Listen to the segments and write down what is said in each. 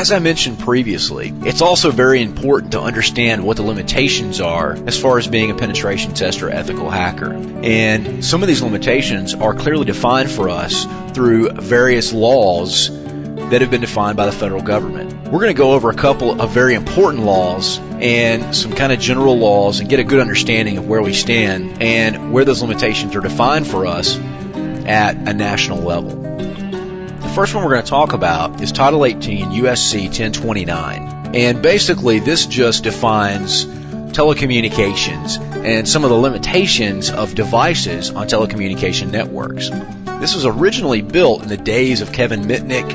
As I mentioned previously, it's also very important to understand what the limitations are as far as being a penetration tester or ethical hacker. And some of these limitations are clearly defined for us through various laws that have been defined by the federal government. We're going to go over a couple of very important laws and some kind of general laws and get a good understanding of where we stand and where those limitations are defined for us at a national level. The first one we're going to talk about is Title 18 USC 1029. And basically this just defines telecommunications and some of the limitations of devices on telecommunication networks. This was originally built in the days of Kevin Mitnick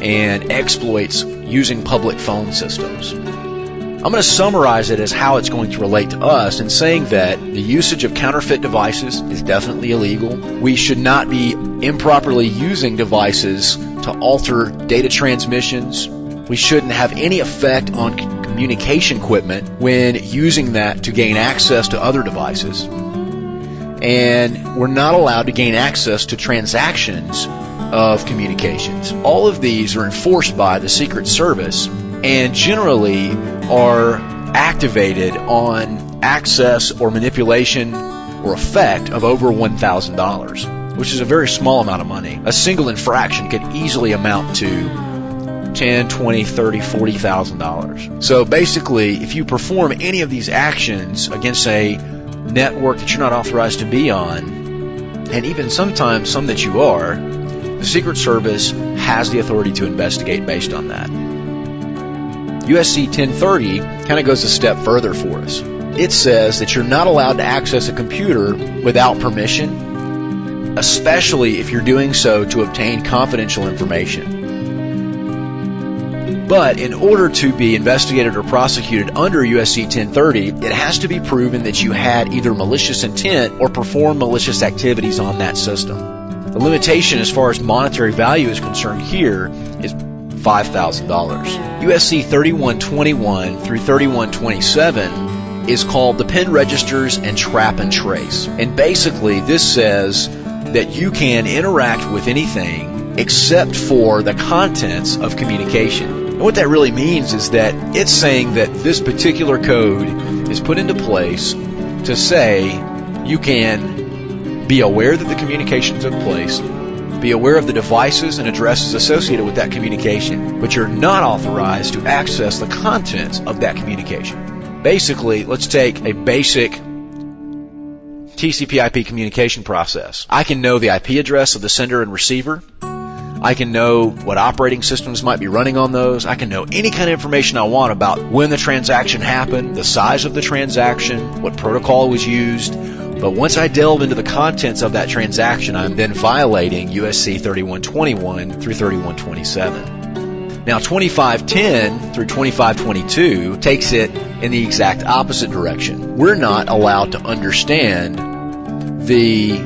and exploits using public phone systems. I'm going to summarize it as how it's going to relate to us in saying that the usage of counterfeit devices is definitely illegal. We should not be improperly using devices to alter data transmissions. We shouldn't have any effect on communication equipment when using that to gain access to other devices. And we're not allowed to gain access to transactions of communications. All of these are enforced by the Secret Service and generally are activated on access or manipulation or effect of over $1,000, which is a very small amount of money. A single infraction could easily amount to $10,000, $20,000, $30,000, $40,000. So basically, if you perform any of these actions against a network that you're not authorized to be on, and even sometimes some that you are, the Secret Service has the authority to investigate based on that. USC 1030 kind of goes a step further for us. It says that you're not allowed to access a computer without permission, especially if you're doing so to obtain confidential information. But in order to be investigated or prosecuted under USC 1030, it has to be proven that you had either malicious intent or performed malicious activities on that system. The limitation as far as monetary value is concerned here is $5,000. USC 3121 through 3127 is called the Pen Registers and Trap and Trace. And basically this says that you can interact with anything except for the contents of communication. And what that really means is that it's saying that this particular code is put into place to say you can be aware that the communication took place, be aware of the devices and addresses associated with that communication, but you're not authorized to access the contents of that communication. Basically, let's take a basic TCP/IP communication process. I can know the IP address of the sender and receiver. I can know what operating systems might be running on those. I can know any kind of information I want about when the transaction happened, the size of the transaction, what protocol was used. But once I delve into the contents of that transaction, I'm then violating USC 3121 through 3127. Now 2510 through 2522 takes it in the exact opposite direction. We're not allowed to understand the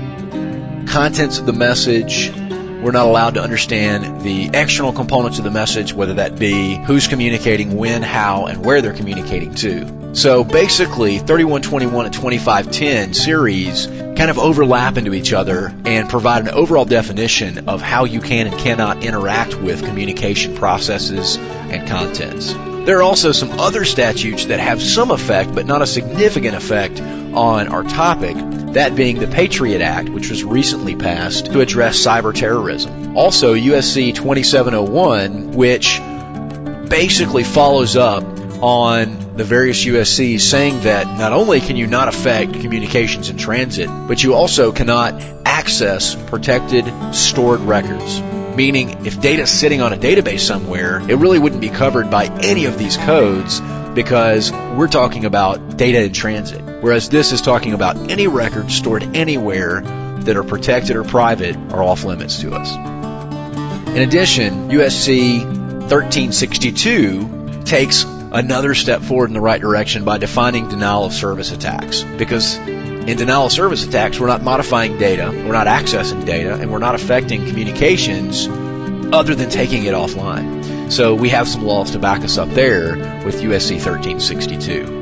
contents of the message. We're not allowed to understand the external components of the message, whether that be who's communicating, when, how, and where they're communicating to. So basically, 3121 and 2510 series kind of overlap into each other and provide an overall definition of how you can and cannot interact with communication processes and contents. There are also some other statutes that have some effect, but not a significant effect on our topic, that being the Patriot Act, which was recently passed to address cyber terrorism. Also, USC 2701, which basically follows up on the various USCs saying that not only can you not affect communications in transit, but you also cannot access protected stored records. Meaning, if data is sitting on a database somewhere, it really wouldn't be covered by any of these codes because we're talking about data in transit. Whereas this is talking about any records stored anywhere that are protected or private are off limits to us. In addition, USC 1362 takes another step forward in the right direction by defining denial of service attacks. Because in denial of service attacks, we're not modifying data, we're not accessing data, and we're not affecting communications other than taking it offline. So we have some laws to back us up there with USC 1362.